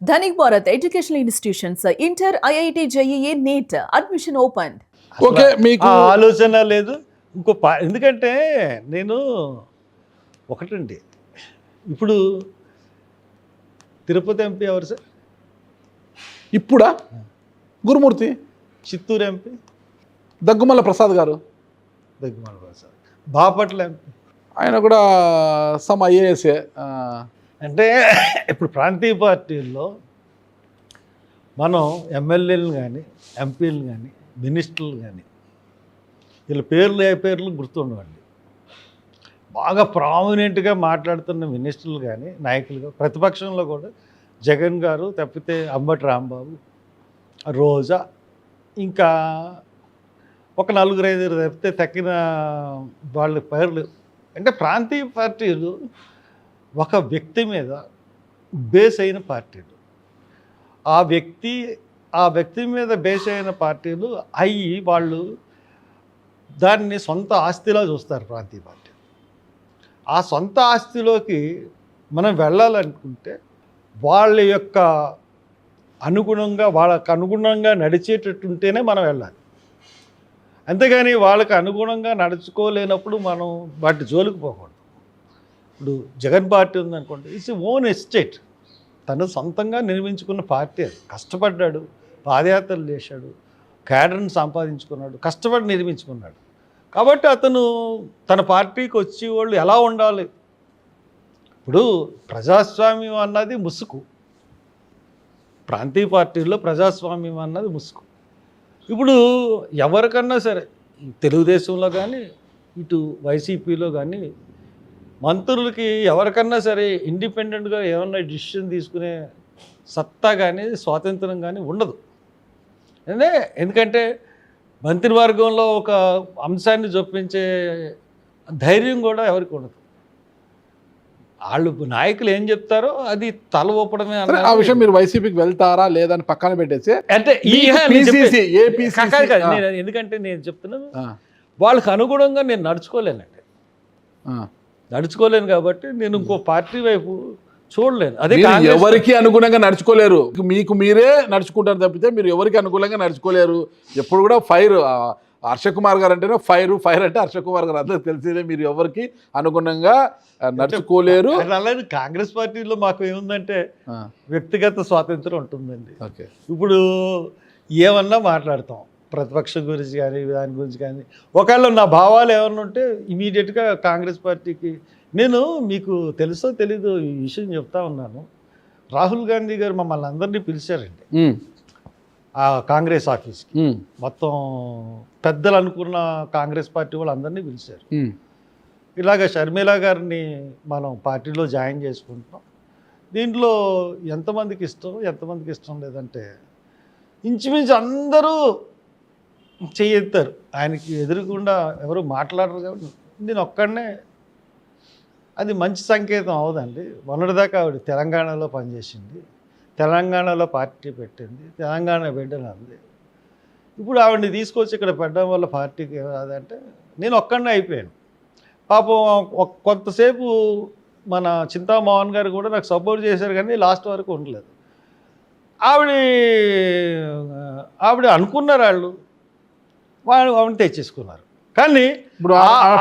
Dhanik Bharat educational institutions inter IIT JEE NEET admission open. Okay, మీకు ఆ ఆలోచన లేదు. ఎందుకంటే నేను ఒకటండి, ఇప్పుడు తిరుపతి ఎంపీ ఎవరు సార్? ఇప్పుడా గురుమూర్తి, చిత్తూరు ఎంపీ దగ్గుమల్ల ప్రసాద్ గారు, దగ్గుమల ప్రసాద్, బాపట్ల ఎంపీ ఆయన కూడా సమ్ ఐఏఎస్ఏ. అంటే ఇప్పుడు ప్రాంతీయ పార్టీల్లో మనం ఎమ్మెల్యేలు కానీ ఎంపీలు కానీ మినిస్టర్లు కానీ వీళ్ళ పేర్లు ఏ పేర్లు గుర్తుండవండి. బాగా ప్రామినెంట్గా మాట్లాడుతున్న మినిస్టర్లు కానీ నాయకులుగా ప్రతిపక్షంలో కూడా జగన్ గారు తప్పితే అంబటి రాంబాబు, రోజా, ఇంకా ఒక 4-5 తప్పితే తక్కిన వాళ్ళ పేర్లు. అంటే ప్రాంతీయ పార్టీలు ఒక వ్యక్తి మీద బేస్ అయిన పార్టీలు. ఆ వ్యక్తి మీద బేస్ అయిన పార్టీలు అయ్యి వాళ్ళు దాన్ని సొంత ఆస్తిలా చూస్తారు ప్రాంతీయ పార్టీ. ఆ సొంత ఆస్తిలోకి మనం వెళ్ళాలనుకుంటే వాళ్ళకు అనుగుణంగా నడిచేటట్టుంటేనే మనం వెళ్ళాలి. అంతేగాని వాళ్ళకి అనుగుణంగా నడుచుకోలేనప్పుడు మనం వాటి జోలికి పోకూడదు. ఇప్పుడు జగన్ పార్టీ ఉందనుకోండి, ఇట్స్ ఓన్ ఎస్టేట్, తను సొంతంగా నిర్మించుకున్న పార్టీ. అది కష్టపడ్డాడు, పాదయాత్రలు చేశాడు, క్యాడర్ని సంపాదించుకున్నాడు, కష్టపడి నిర్మించుకున్నాడు. కాబట్టి అతను తన పార్టీకి వచ్చి వాళ్ళు ఎలా ఉండాలి. ఇప్పుడు ప్రజాస్వామ్యం అన్నది ముసుగు, ప్రాంతీయ పార్టీల్లో ప్రజాస్వామ్యం అన్నది ముసుగు. ఇప్పుడు ఎవరికన్నా సరే తెలుగుదేశంలో కానీ ఇటు వైసీపీలో కానీ మంత్రులకి ఎవరికన్నా సరే ఇండిపెండెంట్గా ఏమన్నా డిసిషన్ తీసుకునే సత్తా కానీ స్వాతంత్రం కానీ ఉండదు. ఎందుకంటే మంత్రివర్గంలో ఒక అంశాన్ని చొప్పించే ధైర్యం కూడా ఎవరికి ఉండదు. వాళ్ళు నాయకులు ఏం చెప్తారో అది తల ఊపడమే. ఆ విషయం మీరు వైసీపీకి వెళ్తారా లేదని పక్కన పెట్టేసి అంటే ఎందుకంటే నేను చెప్తున్నాను వాళ్ళకి అనుగుణంగా నేను నడుచుకోలేనండి, నడుచుకోలేను. కాబట్టి నేను ఇంకో పార్టీ వైపు చూడలేను. అదే ఎవరికి అనుగుణంగా నడుచుకోలేరు, మీకు మీరే నడుచుకుంటారు తప్పితే మీరు ఎవరికి అనుకూలంగా నడుచుకోలేరు. ఎప్పుడు కూడా ఫైర్ హర్ష కుమార్ గారు అంటేనే ఫైర్ అంటే హర్ష కుమార్ గారు, అందరికి తెలిసేదే. మీరు ఎవరికి అనుగుణంగా నడుచుకోలేరు. అలాగే కాంగ్రెస్ పార్టీలో మాకు ఏముందంటే వ్యక్తిగత స్వాతంత్రం ఉంటుందండి. ఓకే, ఇప్పుడు ఏమన్నా మాట్లాడతాం ప్రతిపక్షం గురించి కానీ దాని గురించి కానీ. ఒకవేళ నా భావాలు ఏమన్నా ఉంటే ఇమీడియట్గా కాంగ్రెస్ పార్టీకి నేను మీకు తెలుసో తెలీదు ఈ విషయం చెప్తా ఉన్నాను. రాహుల్ గాంధీ గారు మమ్మల్ని అందరినీ పిలిచారండి ఆ కాంగ్రెస్ ఆఫీస్కి. మొత్తం పెద్దలు అనుకున్న కాంగ్రెస్ పార్టీ వాళ్ళు అందరినీ పిలిచారు. ఇలాగ షర్మిల గారిని మనం పార్టీలో జాయిన్ చేసుకుంటాం, దీంట్లో ఎంతమందికి ఇష్టం లేదంటే ఇంచుమించు అందరూ చెయ్యెత్తారు. ఆయనకి ఎదురుకుండా ఎవరు మాట్లాడరు. కాబట్టి నేను ఒక్కడనే, అది మంచి సంకేతం అవదండి. మొన్నటిదాకా ఆవిడ తెలంగాణలో పనిచేసింది, తెలంగాణలో పార్టీ పెట్టింది, తెలంగాణ బిడ్డను అంది. ఇప్పుడు ఆవిడని తీసుకొచ్చి ఇక్కడ పెట్టడం వల్ల పార్టీకి రాదంటే నేను ఒక్కడనే అయిపోయాను. పాపం కొంతసేపు మన చింతామోహన్ గారు కూడా నాకు సపోర్ట్ చేశారు, కానీ లాస్ట్ వరకు ఉండలేదు. ఆవిడ అనుకున్నారు ఆవిడని తెచ్చేసుకున్నారు. కానీ ఇప్పుడు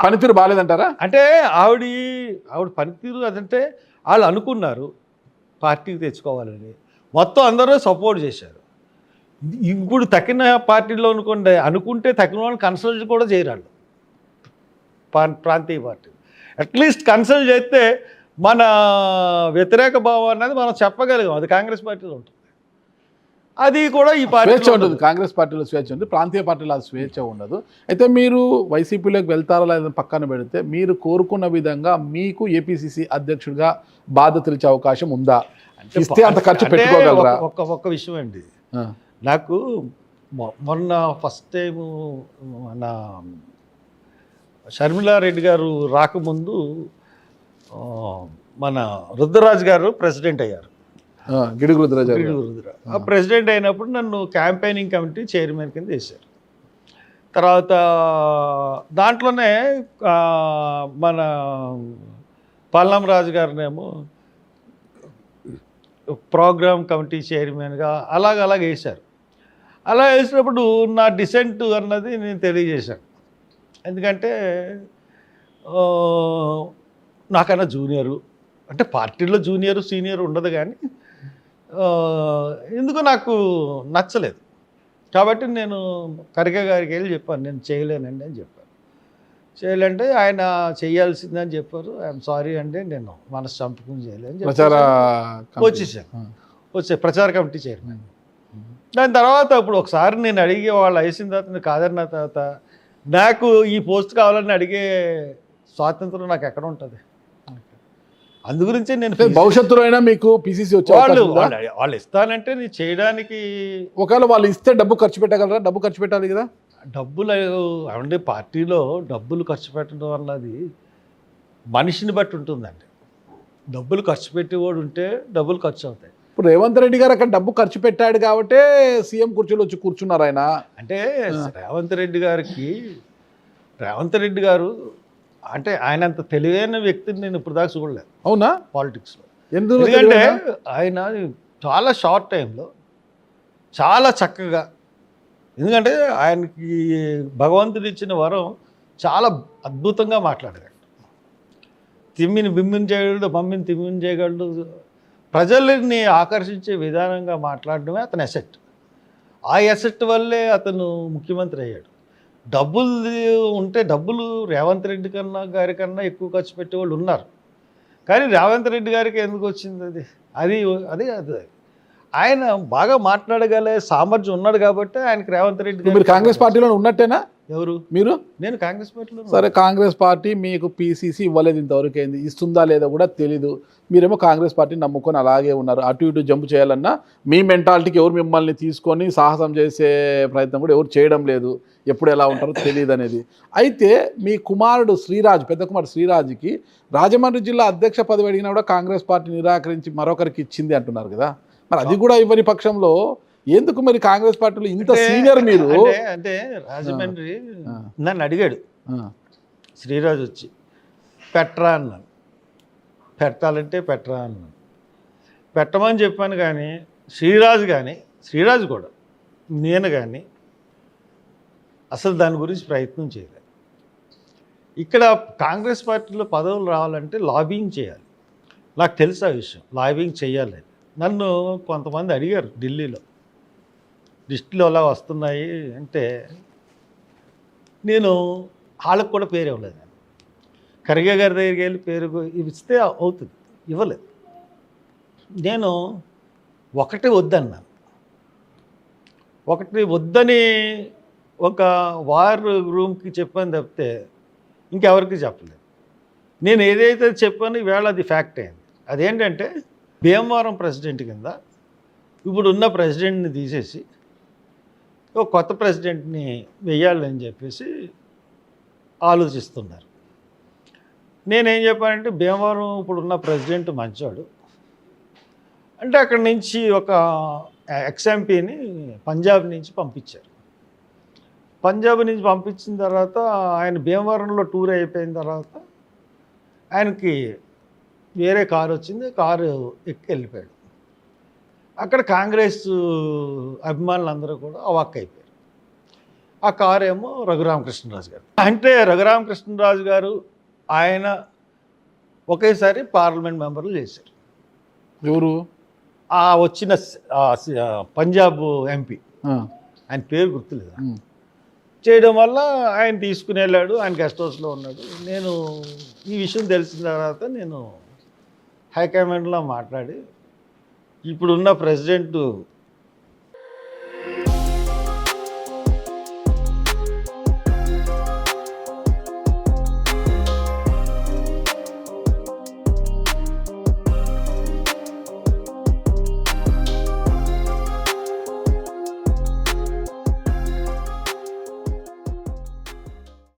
పనితీరు బాగాలేదంటారా? అంటే ఆవిడ పనితీరు అదంటే వాళ్ళు అనుకున్నారు పార్టీకి తెచ్చుకోవాలని, మొత్తం అందరూ సపోర్ట్ చేశారు. ఇప్పుడు తక్కిన పార్టీలో అనుకుంటే తక్కిన వాళ్ళని కన్సల్ట్ కూడా చేయరాళ్ళు ప్రాంతీయ పార్టీ. అట్లీస్ట్ కన్సల్ట్ చేస్తే మన వ్యతిరేక భావం అన్నది మనం చెప్పగలిగాం. అది కాంగ్రెస్ పార్టీలో ఉంటుంది, అది కూడా ఈ పార్టీ ఉంటుంది. కాంగ్రెస్ పార్టీలో స్వేచ్ఛ ఉంది, ప్రాంతీయ పార్టీలో అది స్వేచ్ఛ ఉండదు. అయితే మీరు వైసీపీలోకి వెళ్తారా లేదని పక్కన పెడితే మీరు కోరుకున్న విధంగా మీకు ఏపీసీసీ అధ్యక్షుడిగా బాధ్యతలు ఇచ్చే అవకాశం ఉందా? ఇస్తే అంత ఖర్చు పెట్టుకోగలరా? ఒక్క విషయం అండి, నాకు మొన్న ఫస్ట్ టైము మన షర్మిలారెడ్డి గారు రాకముందు మన రుద్రరాజు గారు ప్రెసిడెంట్ అయ్యారు. గిడుగు రుద్రరాజు ఆ ప్రెసిడెంట్ అయినప్పుడు నన్ను క్యాంపెయినింగ్ కమిటీ చైర్మన్ కింద చేశారు. తర్వాత దాంట్లోనే మన పల్లం రాజు గారినేమో ప్రోగ్రామ్ కమిటీ చైర్మన్గా అలాగ వేశారు. అలా వేసినప్పుడు నా డిసెంట్ అన్నది నేను తెలియజేశాను. ఎందుకంటే నాకన్నా జూనియరు, అంటే పార్టీలో జూనియరు సీనియర్ ఉండదు, కానీ ఎందుకో నాకు నచ్చలేదు. కాబట్టి నేను ఖర్గే గారికి వెళ్ళి చెప్పాను, నేను చేయలేనండి అని చెప్పాను. చేయలేంటే ఆయన చేయాల్సిందని చెప్పారు. ఐఎమ్ సారీ అండి, నేను మనసు చంపుకుని చేయలేని వచ్చే ప్రచార కమిటీ చైర్మన్. దాని తర్వాత ఇప్పుడు ఒకసారి నేను అడిగే వాళ్ళు వేసిన తర్వాత నేను కాదన్న తర్వాత నాకు ఈ పోస్ట్ కావాలని అడిగే స్వాతంత్రం నాకు ఎక్కడ ఉంటుంది. అందుగురించే నేను భవిష్యత్తులో అయినా మీకు పిసిసి వచ్చే వాళ్ళు ఇస్తానంటే నేను చేయడానికి. ఒకవేళ వాళ్ళు ఇస్తే డబ్బు ఖర్చు పెట్టగలరా? డబ్బు ఖర్చు పెట్టాలి కదా. డబ్బులు అంటే పార్టీలో డబ్బులు ఖర్చు పెట్టడం అన్నది మనిషిని బట్టి ఉంటుందండి. డబ్బులు ఖర్చు పెట్టేవాడు ఉంటే డబ్బులు ఖర్చు అవుతాయి. ఇప్పుడు రేవంత్ రెడ్డి గారు అక్కడ డబ్బు ఖర్చు పెట్టాడు కాబట్టి సీఎం కుర్చీలో వచ్చి కూర్చున్నారు ఆయన. అంటే రేవంత్ రెడ్డి గారు అంటే ఆయన అంత తెలివైన వ్యక్తిని నేను ఇప్పుడు దాకా చూడలేదు. అవునా? పాలిటిక్స్లో. ఎందుకంటే ఆయన చాలా షార్ట్ టైంలో చాలా చక్కగా, ఎందుకంటే ఆయనకి భగవంతుడు ఇచ్చిన వరం చాలా అద్భుతంగా మాట్లాడగలడు. తిమ్మిని బిమ్మిని చేయగలడు, మమ్మిని తిమ్మిని చేయగలడు. ప్రజల్ని ఆకర్షించే విధానంగా మాట్లాడడమే అతని ఎసెట్. ఆ ఎసెట్ వల్లే అతను ముఖ్యమంత్రి అయ్యాడు. డబ్బులు ఉంటే డబ్బులు రేవంత్ రెడ్డి గారి కన్నా ఎక్కువ ఖర్చు పెట్టేవాళ్ళు ఉన్నారు, కానీ రేవంత్ రెడ్డి గారికి ఎందుకు వచ్చింది అది అది అది ఆయన బాగా మాట్లాడగలే సామర్థ్యం ఉన్నాడు కాబట్టి ఆయనకి రేవంత్ రెడ్డి. మీరు కాంగ్రెస్ పార్టీలో ఉన్నట్టేనా? ఎవరు? మీరు? నేను కాంగ్రెస్ పార్టీలో. సరే, కాంగ్రెస్ పార్టీ మీకు పిసిసి ఇవ్వలేదు, ఇంతవరకు అయింది, ఇస్తుందా లేదా కూడా తెలీదు. మీరేమో కాంగ్రెస్ పార్టీని నమ్ముకొని అలాగే ఉన్నారు. అటు ఇటు జంప్ చేయాలన్నా మీ మెంటాలిటీకి ఎవరు మిమ్మల్ని తీసుకొని సాహసం చేసే ప్రయత్నం కూడా ఎవరు చేయడం లేదు. ఎప్పుడు ఎలా ఉంటారో తెలియదు అనేది. అయితే మీ కుమారుడు శ్రీరాజ్, పెద్ద కుమారుడు శ్రీరాజ్కి రాజమండ్రి జిల్లా అధ్యక్ష పదవి అడిగినా కూడా కాంగ్రెస్ పార్టీ నిరాకరించి మరొకరికి ఇచ్చింది అంటున్నారు కదా. మరి అది కూడా ఇవ్వని పక్షంలో ఎందుకు మరి కాంగ్రెస్ పార్టీలో ఇంత సీనియర్ మీరు? అంటే రాజమండ్రి నన్ను అడిగాడు శ్రీరాజ్ వచ్చి, పెట్టరా అన్నాను. పెట్టాలంటే పెట్టరా అన్నాను. పెట్టమని చెప్పాను, కానీ శ్రీరాజ్ కూడా నేను కానీ అసలు దాని గురించి ప్రయత్నం చేయలేదు. ఇక్కడ కాంగ్రెస్ పార్టీలో పదవులు రావాలంటే లాబింగ్ చేయాలి. నాకు తెలుసు ఆ విషయం, లాబింగ్ చేయాలి. నన్ను కొంతమంది అడిగారు ఢిల్లీలో, లిస్టులో అలా వస్తున్నాయి అంటే నేను వాళ్ళకు కూడా పేరు ఇవ్వలేదు. ఖర్గే గారి దగ్గరికి వెళ్ళి పేరు ఇస్తే అవుతుంది, ఇవ్వలేదు. నేను ఒకటి వద్దన్నాను. ఒకటి వద్దని ఒక వార్ రూమ్కి చెప్పాను తప్పితే ఇంకెవరికి చెప్పలేదు. నేను ఏదైతే చెప్పానో ఈవేళ అది ఫ్యాక్ట్ అయింది. అదేంటంటే భీమవరం ప్రెసిడెంట్ కింద ఇప్పుడు ఉన్న ప్రెసిడెంట్ని తీసేసి ఒక కొత్త ప్రెసిడెంట్ని వెయ్యాలని చెప్పేసి ఆలోచిస్తున్నారు. నేనేం చెప్పానంటే భీమవరం ఇప్పుడున్న ప్రెసిడెంట్ మంచోడు అంటే అక్కడి నుంచి ఒక ఎక్స్ఎంపీని పంజాబ్ నుంచి పంపించారు. పంజాబ్ నుంచి పంపించిన తర్వాత ఆయన భీమవరంలో టూర్ అయిపోయిన తర్వాత ఆయనకి వేరే కారు వచ్చింది, కారు ఎక్కి వెళ్ళిపోయాడు. అక్కడ కాంగ్రెస్ అభిమానులందరూ కూడా అవాక్ అయిపోయారు. ఆ కారు ఏమో రఘురామకృష్ణరాజు గారు. అంటే రఘురామకృష్ణరాజు గారు ఆయన ఒకేసారి పార్లమెంట్ మెంబర్లు చేశారు. ఎవరు? ఆ వచ్చిన పంజాబ్ ఎంపీ, ఆయన పేరు గుర్తులేదు. చేయడం వల్ల ఆయన తీసుకుని వెళ్ళాడు, ఆయన గెస్ట్ హౌస్లో ఉన్నాడు. నేను ఈ విషయం తెలిసిన తర్వాత నేను హైకమాండ్లో మాట్లాడి ఇప్పుడున్న ప్రెసిడెంట్